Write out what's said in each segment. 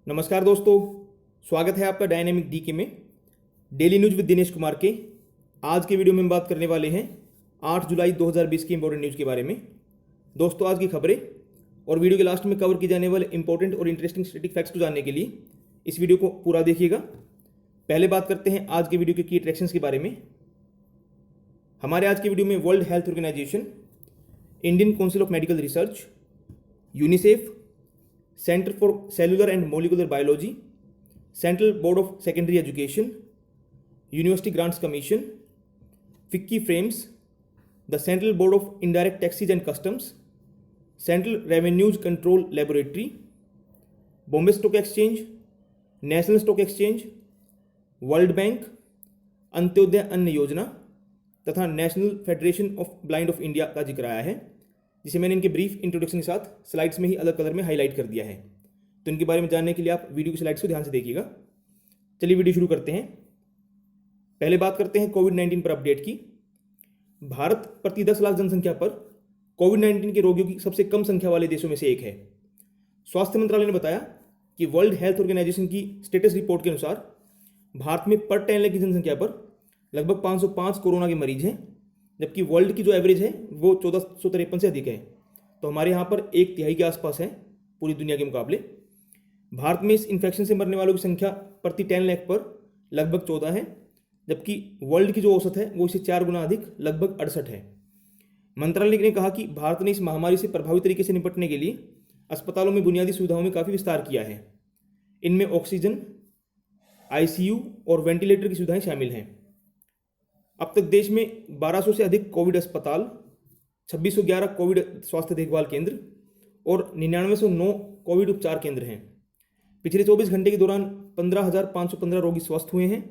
नमस्कार दोस्तों, स्वागत है आपका डायनेमिक डीके में। Daily news with Dinesh Kumar के आज के वीडियो में हम बात करने वाले हैं 8 जुलाई 2020 की इंपॉर्टेंट न्यूज़ के बारे में। दोस्तों, आज की खबरें और वीडियो के लास्ट में कवर किए जाने वाले इंपॉर्टेंट और इंटरेस्टिंग स्टैटिस्टिक फैक्ट्स को जानने के लिए इस वीडियो को पूरा देखिएगा। पहले बात करते हैं आज के वीडियो के की अट्रैक्शंस के बारे में। हमारे आज के वीडियो में World Health Organization, Indian Council of Medical Research, UNICEF, Centre for Cellular and Molecular Biology, Central Board of Secondary Education, University Grants Commission, FICCI Frames, the Central Board of Indirect Taxes and Customs, Central Revenues Control Laboratory, Bombay Stock Exchange, National Stock Exchange, World Bank, Antyodaya Anna Yojana तथा National Federation of Blind of India का जिक्र आया है, जिसे मैंने इनके brief introduction के साथ स्लाइड्स में ही अलग कलर में हाईलाइट कर दिया है। तो इनके बारे में जानने के लिए आप वीडियो की स्लाइड्स को ध्यान से देखिएगा। चलिए वीडियो शुरू करते हैं। पहले बात करते हैं कोविड-19 पर अपडेट की। भारत प्रति 10 लाख जनसंख्या पर कोविड-19 के रोगियों की सबसे कम संख्या वाले देशों में से एक है। स्वास्थ्य मंत्रालय ने बताया कि वर्ल्ड हेल्थ ऑर्गेनाइजेशन की स्टेटस रिपोर्ट के अनुसार भारत में पर 10 लाख की जनसंख्या पर लगभग 505 कोरोना के मरीज हैं, जबकि वर्ल्ड की जो एवरेज है वो 1453 से अधिक है। तो हमारे यहाँ पर 1/3 के आसपास है पूरी दुनिया के मुकाबले। भारत में इस इन्फेक्शन से मरने वालों की संख्या प्रति 10 लाख पर लगभग 14 है, जबकि वर्ल्ड की जो औसत है वो इससे 4 गुना अधिक लगभग 68 है। मंत्रालय ने कहा कि भारत ने इस महामारी से प्रभावी तरीके से निपटने के लिए अस्पतालों में बुनियादी सुविधाओं में काफ़ी विस्तार किया है। इनमें ऑक्सीजन, आईसीयू और वेंटिलेटर की सुविधाएं शामिल हैं। अब तक देश में 1200 से अधिक कोविड अस्पताल, 2611 कोविड स्वास्थ्य देखभाल केंद्र और 9909 कोविड उपचार केंद्र हैं। पिछले 24 घंटे के दौरान 15,515 रोगी स्वस्थ हुए हैं।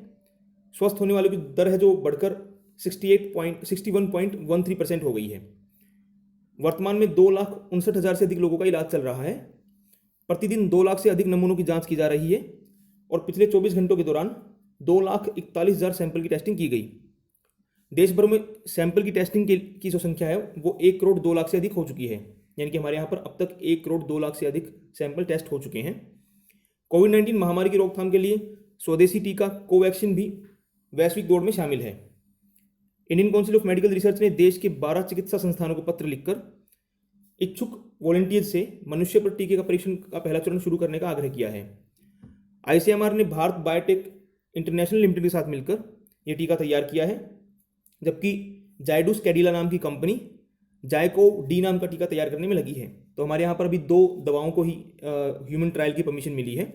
स्वस्थ होने वालों की दर है जो बढ़कर 61.13% हो गई है। वर्तमान में 2,59,000 से अधिक लोगों का इलाज चल रहा है। प्रतिदिन 2 लाख से अधिक नमूनों की जांच की जा रही है और पिछले 24 घंटों के दौरान 2,41,000 सैंपल की टेस्टिंग की गई। देश भर में सैंपल की टेस्टिंग की जो संख्या है वो 1 करोड़ 2 लाख से अधिक हो चुकी है। यानी कि हमारे यहाँ पर अब तक 1 करोड़ 2 लाख से अधिक सैंपल टेस्ट हो चुके हैं। कोविड-19 महामारी की रोकथाम के लिए स्वदेशी टीका कोवैक्सीन भी वैश्विक दौड़ में शामिल है। Indian Council of Medical research ने देश के 12 चिकित्सा संस्थानों को पत्र लिखकर इच्छुक वॉलंटियर्स से मनुष्य पर टीके का परीक्षण का पहला चरण शुरू करने का आग्रह किया है। ICMR ने भारत बायोटेक इंटरनेशनल लिमिटेड के साथ मिलकर यह टीका तैयार किया है, जबकि जाइडस कैडिला नाम की कंपनी जायकोव डी नाम का टीका तैयार करने में लगी है। तो हमारे यहाँ पर अभी 2 दवाओं को ही ह्यूमन ट्रायल की परमिशन मिली है।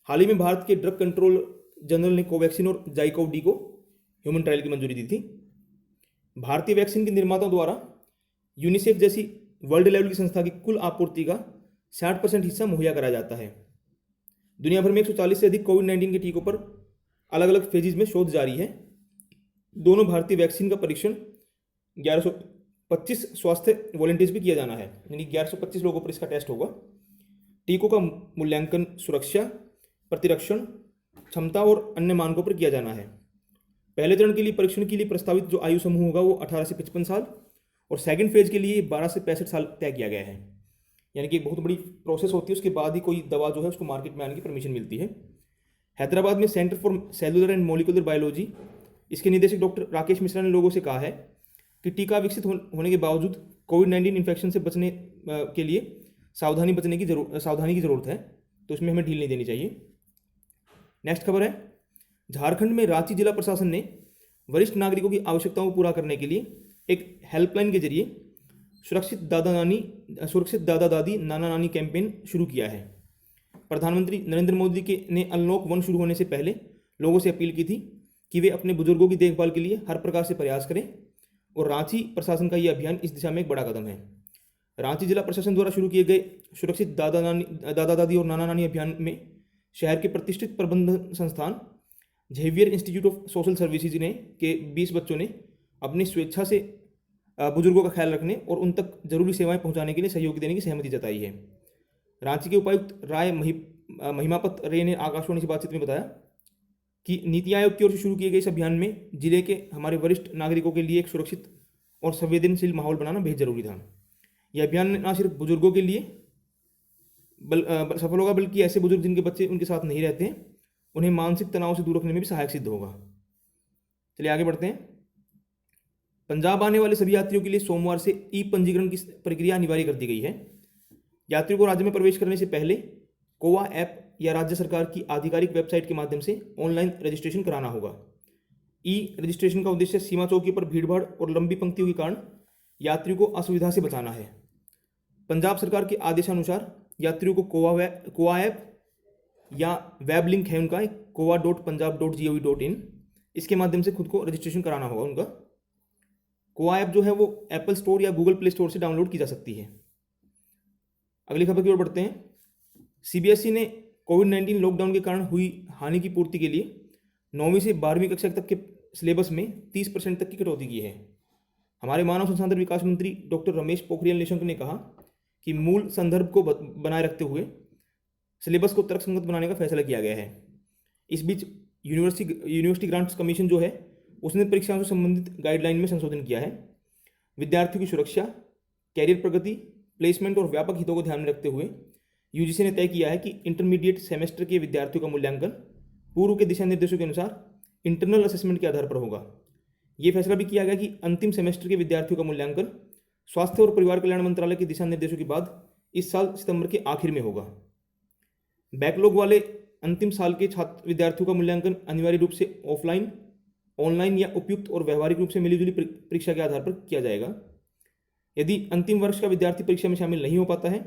हाल ही में भारत के ड्रग कंट्रोल जनरल ने कोवैक्सीन और जाइकोव डी को ह्यूमन ट्रायल की मंजूरी दी थी। भारतीय वैक्सीन के निर्माताओं द्वारा यूनिसेफ जैसी वर्ल्ड लेवल की संस्था की कुल आपूर्ति का 60% हिस्सा मुहैया कराया जाता है। दुनिया भर में 140 से अधिक कोविड-19 के टीकों पर अलग अलग फेजेज में शोध जारी है। दोनों भारतीय वैक्सीन का परीक्षण 1125 स्वास्थ्य वॉलंटियर्स भी किया जाना है, यानी 1125 लोगों पर इसका टेस्ट होगा। टीकों का मूल्यांकन सुरक्षा, प्रतिरक्षण क्षमता और अन्य मानकों पर किया जाना है। पहले चरण के लिए परीक्षण के लिए प्रस्तावित जो आयु समूह होगा वो 18 से 55 साल और सेकंड फेज के लिए 12 से 65 साल तय किया गया है। यानी कि एक बहुत बड़ी प्रोसेस होती है, उसके बाद ही कोई दवा जो है उसको मार्केट में आने की परमिशन मिलती है। हैदराबाद में centre for Cellular and Molecular biology, इसके निदेशक डॉक्टर राकेश मिश्रा ने लोगों से कहा है कि टीका विकसित होने के बावजूद कोविड-19 इन्फेक्शन से बचने के लिए सावधानी की ज़रूरत है, तो इसमें हमें ढील नहीं देनी चाहिए। नेक्स्ट खबर है, झारखंड में रांची जिला प्रशासन ने वरिष्ठ नागरिकों की आवश्यकताओं को पूरा करने के लिए एक हेल्पलाइन के जरिए सुरक्षित दादा दादी नाना नानी कैंपेन शुरू किया है। प्रधानमंत्री नरेंद्र मोदी ने अनलॉक 1 शुरू होने से पहले लोगों से अपील की थी कि वे अपने बुजुर्गों की देखभाल के लिए हर प्रकार से प्रयास करें, और रांची प्रशासन का यह अभियान इस दिशा में एक बड़ा कदम है। रांची जिला प्रशासन द्वारा शुरू किए गए सुरक्षित दादा दादी और नाना नानी अभियान में शहर के प्रतिष्ठित प्रबंधन संस्थान Xavier institute of social services के 20 बच्चों ने अपनी स्वेच्छा से बुजुर्गों का ख्याल रखने और उन तक जरूरी सेवाएं पहुंचाने के लिए सहयोग देने की सहमति जताई है। रांची के उपायुक्त राय महिमापत रे ने आकाशवाणी से बातचीत में बताया कि नीति आयोग की ओर से शुरू किए गए इस अभियान में जिले के हमारे वरिष्ठ नागरिकों के लिए एक सुरक्षित और संवेदनशील माहौल बनाना बेहद जरूरी था। यह अभियान न सिर्फ बुजुर्गों के लिए सफल होगा, बल्कि ऐसे बुजुर्ग जिनके बच्चे उनके साथ नहीं रहते हैं उन्हें मानसिक तनाव से दूर रखने में भी सहायक सिद्ध होगा। चलिए आगे बढ़ते हैं। पंजाब आने वाले सभी यात्रियों के लिए सोमवार से ई पंजीकरण की प्रक्रिया अनिवार्य कर दी गई है। यात्रियों को राज्य में प्रवेश करने से पहले कोवा ऐप या राज्य सरकार की आधिकारिक वेबसाइट के माध्यम से ऑनलाइन रजिस्ट्रेशन कराना होगा। ई रजिस्ट्रेशन का उद्देश्य सीमा चौकी पर भीड़भाड़ और लंबी पंक्तियों के कारण यात्रियों को असुविधा से बचाना है। पंजाब सरकार के आदेशानुसार यात्रियों को कोवा ऐप या वेब लिंक है उनका kowa.punjab.gov.in, इसके माध्यम से खुद को रजिस्ट्रेशन कराना होगा उनका। कोवा ऐप जो है वो एप्पल स्टोर या गूगल प्ले स्टोर से डाउनलोड की जा सकती है। अगली खबर की ओर बढ़ते हैं। सीबीएसई ने कोविड-19 लॉकडाउन के कारण हुई हानि की पूर्ति के लिए 9वीं से 12वीं कक्षा तक के सिलेबस में 30% तक की कटौती की है। हमारे मानव संसाधन विकास मंत्री डॉक्टर रमेश पोखरियाल निशंक ने कहा कि मूल संदर्भ को बनाए रखते हुए सिलेबस को तर्कसंगत बनाने का फैसला किया गया है। इस बीच यूनिवर्सिटी ग्रांट्स कमीशन जो है उसने परीक्षाओं से संबंधित गाइडलाइन में संशोधन किया है। विद्यार्थियों की सुरक्षा, कैरियर प्रगति, प्लेसमेंट और व्यापक हितों को ध्यान में रखते हुए यूजीसी ने तय किया है कि इंटरमीडिएट सेमेस्टर के विद्यार्थियों का मूल्यांकन पूर्व के दिशा निर्देशों के अनुसार इंटरनल असेसमेंट के आधार पर होगा। ये फैसला भी किया गया कि अंतिम सेमेस्टर के विद्यार्थियों का मूल्यांकन स्वास्थ्य और परिवार कल्याण मंत्रालय के दिशा निर्देशों के बाद इस साल सितंबर के आखिर में होगा। बैकलॉग वाले अंतिम साल के छात्र विद्यार्थियों का मूल्यांकन अनिवार्य रूप से ऑफलाइन, ऑनलाइन या उपयुक्त और व्यवहारिक रूप से मिलीजुली परीक्षा के आधार पर किया जाएगा। यदि अंतिम वर्ष का विद्यार्थी परीक्षा में शामिल नहीं हो पाता है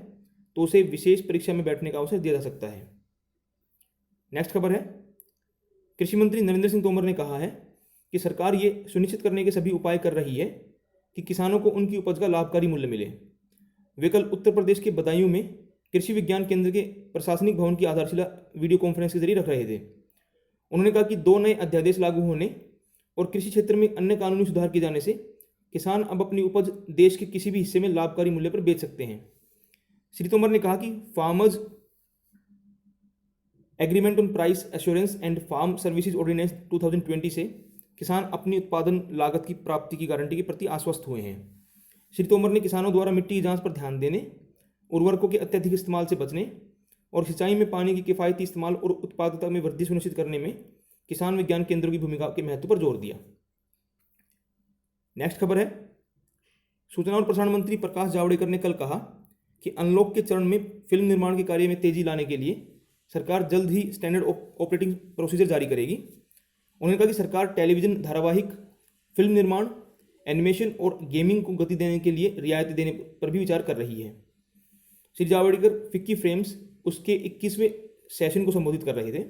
तो उसे विशेष परीक्षा में बैठने का अवसर दिया जा सकता है। नेक्स्ट खबर है। कृषि मंत्री नरेंद्र सिंह तोमर ने कहा है कि सरकार ये सुनिश्चित करने के सभी उपाय कर रही है कि किसानों को उनकी उपज का लाभकारी मूल्य मिले। वे कल उत्तर प्रदेश के बदायूं में कृषि विज्ञान केंद्र के प्रशासनिक भवन की आधारशिला वीडियो कॉन्फ्रेंस के जरिए रख रहे थे। उन्होंने कहा कि 2 नए अध्यादेश लागू होने और कृषि क्षेत्र में अन्य कानूनी सुधार किए जाने से किसान अब अपनी उपज देश के किसी भी हिस्से में लाभकारी मूल्य पर बेच सकते हैं। श्री तोमर ने कहा कि Farmers Agreement on Price Assurance and Farm Services Ordinance 2020 से किसान अपनी उत्पादन लागत की प्राप्ति की गारंटी के प्रति आश्वस्त हुए हैं। श्री तोमर ने किसानों द्वारा मिट्टी की जांच पर ध्यान देने, उर्वरकों के अत्यधिक इस्तेमाल से बचने और सिंचाई में पानी की किफ़ायती इस्तेमाल और उत्पादकता में वृद्धि सुनिश्चित करने में किसान विज्ञान केंद्रों की भूमिका के महत्व पर जोर दिया। नेक्स्ट खबर है। सूचना और प्रसारण मंत्री प्रकाश जावड़ेकर ने कल कहा कि अनलॉक के चरण में फिल्म निर्माण के कार्य में तेजी लाने के लिए सरकार जल्द ही स्टैंडर्ड ऑपरेटिंग प्रोसीजर जारी करेगी। उन्होंने कहा कि सरकार टेलीविजन धारावाहिक, फिल्म निर्माण, एनिमेशन और गेमिंग को गति देने के लिए रियायतें देने पर भी विचार कर रही है। श्री जावड़ेकर फिक्की फ्रेम्स उसके 21वें सेशन को संबोधित कर रहे थे।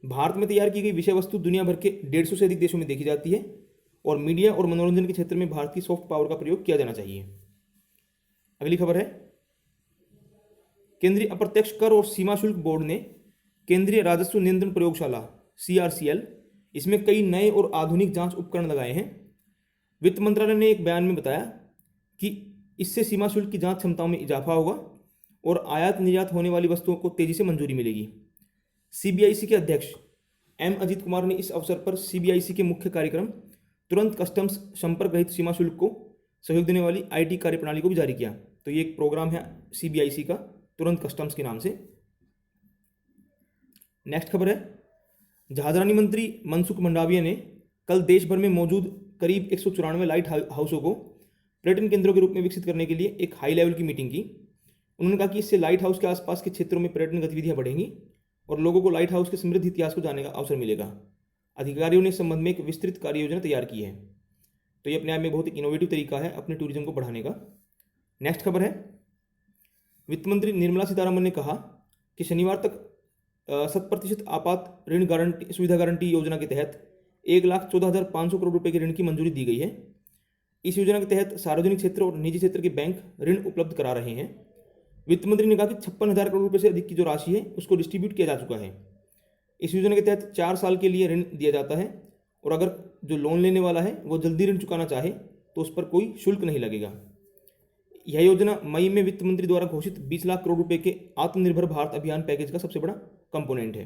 भारत में तैयार की गई विषय वस्तु दुनिया भर के 150 से अधिक देशों में देखी जाती है और मीडिया और मनोरंजन के क्षेत्र में भारत की सॉफ्ट पावर का प्रयोग किया जाना चाहिए। अगली खबर है। केंद्रीय अप्रत्यक्ष कर और सीमा शुल्क बोर्ड ने केंद्रीय राजस्व नियंत्रण प्रयोगशाला CRCL इसमें कई नए और आधुनिक जांच उपकरण लगाए हैं। वित्त मंत्रालय ने एक बयान में बताया कि इससे सीमा शुल्क की जांच क्षमताओं में इजाफा होगा और आयात निर्यात होने वाली वस्तुओं को तेजी से मंजूरी मिलेगी। CBIC के अध्यक्ष M अजीत कुमार ने इस अवसर पर CBIC के मुख्य कार्यक्रम तुरंत कस्टम्स संपर्क रहित सीमा शुल्क को सहयोग देने वाली IT कार्यप्रणाली को भी जारी किया। तो ये एक प्रोग्राम है CBIC का, तुरंत कस्टम्स के नाम से। नेक्स्ट खबर है। जहाजरानी मंत्री मनसुख मंडाविया ने कल देश भर में मौजूद करीब 194 लाइट हाउसों को पर्यटन केंद्रों के रूप में विकसित करने के लिए एक हाई लेवल की मीटिंग की। उन्होंने कहा कि इससे लाइट हाउस के आसपास के क्षेत्रों में पर्यटन गतिविधियां बढ़ेंगी और लोगों को लाइट हाउस के समृद्ध इतिहास को जानने का अवसर मिलेगा। अधिकारियों ने इस संबंध में एक विस्तृत कार्य योजना तैयार की है। तो ये अपने आप में बहुत एक इनोवेटिव तरीका है अपने टूरिज्म को बढ़ाने का। नेक्स्ट खबर है। वित्त मंत्री निर्मला सीतारमन ने कहा कि शनिवार तक 100% आपात ऋण गारंटी सुविधा गारंटी योजना के तहत 1,14,500 करोड़ रुपए के ऋण की मंजूरी दी गई है। इस योजना के तहत सार्वजनिक क्षेत्र और निजी क्षेत्र के बैंक ऋण उपलब्ध करा रहे हैं। वित्त मंत्री ने कहा कि 56,000 करोड़ रुपए से अधिक की जो राशि है उसको डिस्ट्रीब्यूट किया जा चुका है। इस योजना के तहत 4 साल के लिए ऋण दिया जाता है और अगर जो लोन लेने वाला है वो जल्दी ऋण चुकाना चाहे तो उस पर कोई शुल्क नहीं लगेगा। यह योजना मई में वित्त मंत्री द्वारा घोषित 20 लाख करोड़ रुपए के आत्मनिर्भर भारत अभियान पैकेज का सबसे बड़ा कंपोनेंट है।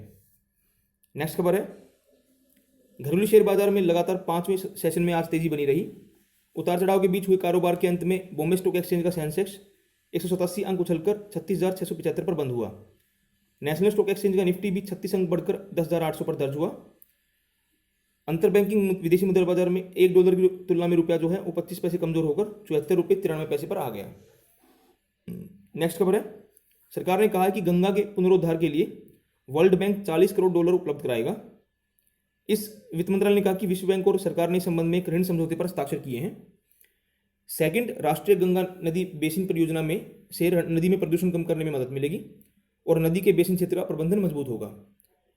नेक्स्ट खबर है। घरेलू शेयर बाजार में लगातार 5वें सेशन में आज तेजी बनी रही। उतार चढ़ाव के बीच हुए कारोबार के अंत में बॉम्बे स्टॉक एक्सचेंज का सेंसेक्स 187 अंक उछलकर 36,675 पर बंद हुआ। नेशनल स्टॉक एक्सचेंज का निफ्टी भी 36 अंक बढ़कर 10,800 पर दर्ज हुआ। अंतर बैंकिंग विदेशी मुद्रा बाजार में $1 की तुलना में रुपया जो है वो 25 पैसे कमजोर होकर 74 रुपये 93 पैसे पर आ गया। नेक्स्ट खबर है, सरकार ने कहा है कि गंगा के पुनरुद्धार के लिए वर्ल्ड बैंक $40 करोड़ उपलब्ध कराएगा। इस वित्त मंत्रालय ने कहा कि विश्व बैंक और सरकार ने इस संबंध में एक ऋण समझौते पर हस्ताक्षर किए हैं। सेकंड, राष्ट्रीय गंगा नदी बेसिन परियोजना में से नदी में प्रदूषण कम करने में मदद मिलेगी और नदी के बेसिन क्षेत्र का प्रबंधन मजबूत होगा।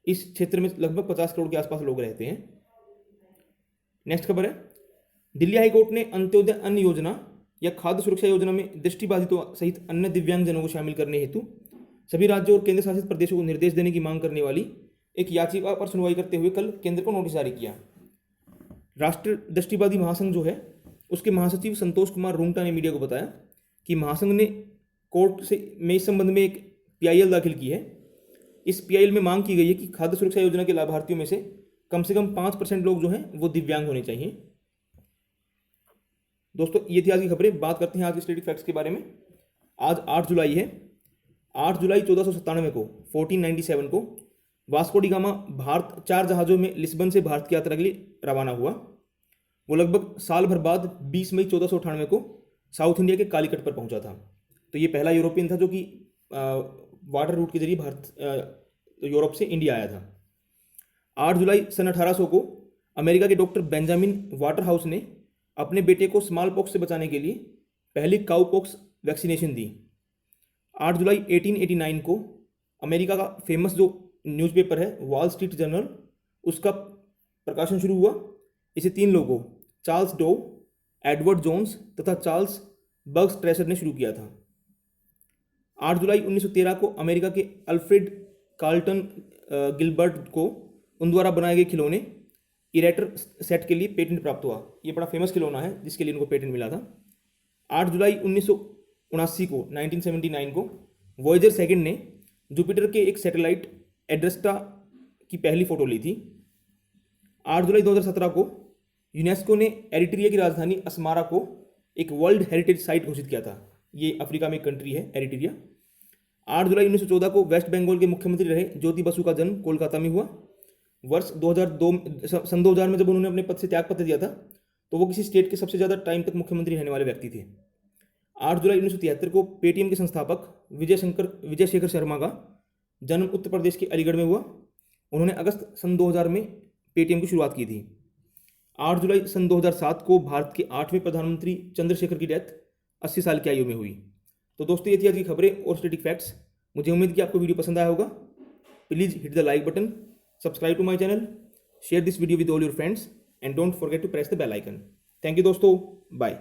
इस क्षेत्र में लगभग 50 करोड़ के आसपास लोग रहते हैं। नेक्स्ट खबर है, दिल्ली हाईकोर्ट ने अंत्योदय अन्न योजना या खाद्य सुरक्षा योजना में दृष्टिबाधितों सहित अन्य दिव्यांगजनों को शामिल करने हेतु सभी राज्यों और केंद्र शासित प्रदेशों को निर्देश देने की मांग करने वाली एक याचिका पर सुनवाई करते हुए कल केंद्र को नोटिस जारी किया। राष्ट्रीय दृष्टिबाधी महासंघ जो है उसके महासचिव संतोष कुमार रूंगटा ने मीडिया को बताया कि महासंघ ने कोर्ट में इस संबंध में एक PIL दाखिल की है। इस PIL में मांग की गई है कि खाद्य सुरक्षा योजना के लाभार्थियों में से कम 5% लोग जो हैं वो दिव्यांग होने चाहिए। दोस्तों ये थी आज की खबरें। बात करते हैं आज के स्टैटिक फैक्ट्स के बारे में। आज 8 जुलाई है। 8 जुलाई 1497 को 1497 को वास्को डी गामा भारत 4 जहाज़ों में लिस्बन से भारत की यात्रा के लिए रवाना हुआ। वो लगभग साल भर बाद 20 मई 1498 को साउथ इंडिया के कालीकट पर पहुंचा था। तो ये पहला यूरोपियन था जो कि वाटर रूट के जरिए यूरोप से इंडिया आया था। 8 जुलाई सन 1800 को अमेरिका के डॉक्टर बेंजामिन वाटरहाउस ने अपने बेटे को स्मॉल पॉक्स से बचाने के लिए पहली काउ पॉक्स वैक्सीनेशन दी। 8 जुलाई 1889 को अमेरिका का फेमस जो न्यूज़पेपर है वॉल स्ट्रीट जर्नल, उसका प्रकाशन शुरू हुआ। इसे 3 लोगों चार्ल्स डो, एडवर्ड जोन्स तथा चार्ल्स बग्स ट्रेसर ने शुरू किया था। 8 जुलाई 1913 को अमेरिका के अल्फ्रेड कार्लटन गिलबर्ट को उन द्वारा बनाए गए खिलौने इरेटर सेट के लिए पेटेंट प्राप्त हुआ। ये बड़ा फेमस खिलौना है जिसके लिए उनको पेटेंट मिला था। 8 जुलाई 1979 को 1979 को वॉयेजर 2 ने जुपिटर के एक सैटेलाइट एड्रेस्टा की पहली फोटो ली थी। 8 जुलाई 2017 को यूनेस्को ने एरिट्रिया की राजधानी अस्मारा को एक वर्ल्ड हेरिटेज साइट घोषित किया था। ये अफ्रीका में एक कंट्री है एरिट्रिया। 8 जुलाई 1914 को वेस्ट बंगाल के मुख्यमंत्री रहे ज्योति बसु का जन्म कोलकाता में हुआ। वर्ष 2002 2000 में जब उन्होंने अपने पद से त्यागपत्र दिया था तो वो किसी स्टेट के सबसे ज़्यादा टाइम तक मुख्यमंत्री रहने वाले व्यक्ति थे। 8 जुलाई 1973 को पेटीएम के संस्थापक विजय शेखर शर्मा का जन्म उत्तर प्रदेश के अलीगढ़ में हुआ। उन्होंने अगस्त सन 2000 में पेटीएम की शुरुआत की थी। 8 जुलाई सन 2007 को भारत के 8वें प्रधानमंत्री चंद्रशेखर की डेथ 80 साल की आयु में हुई। तो दोस्तों ये थी आज की खबरें और स्टैटिक फैक्ट्स। मुझे उम्मीद कि आपको वीडियो पसंद आया होगा। Please hit the like button, subscribe to my channel, share this video with all your friends and don't forget to press the bell icon. Thank you दोस्तों, बाय।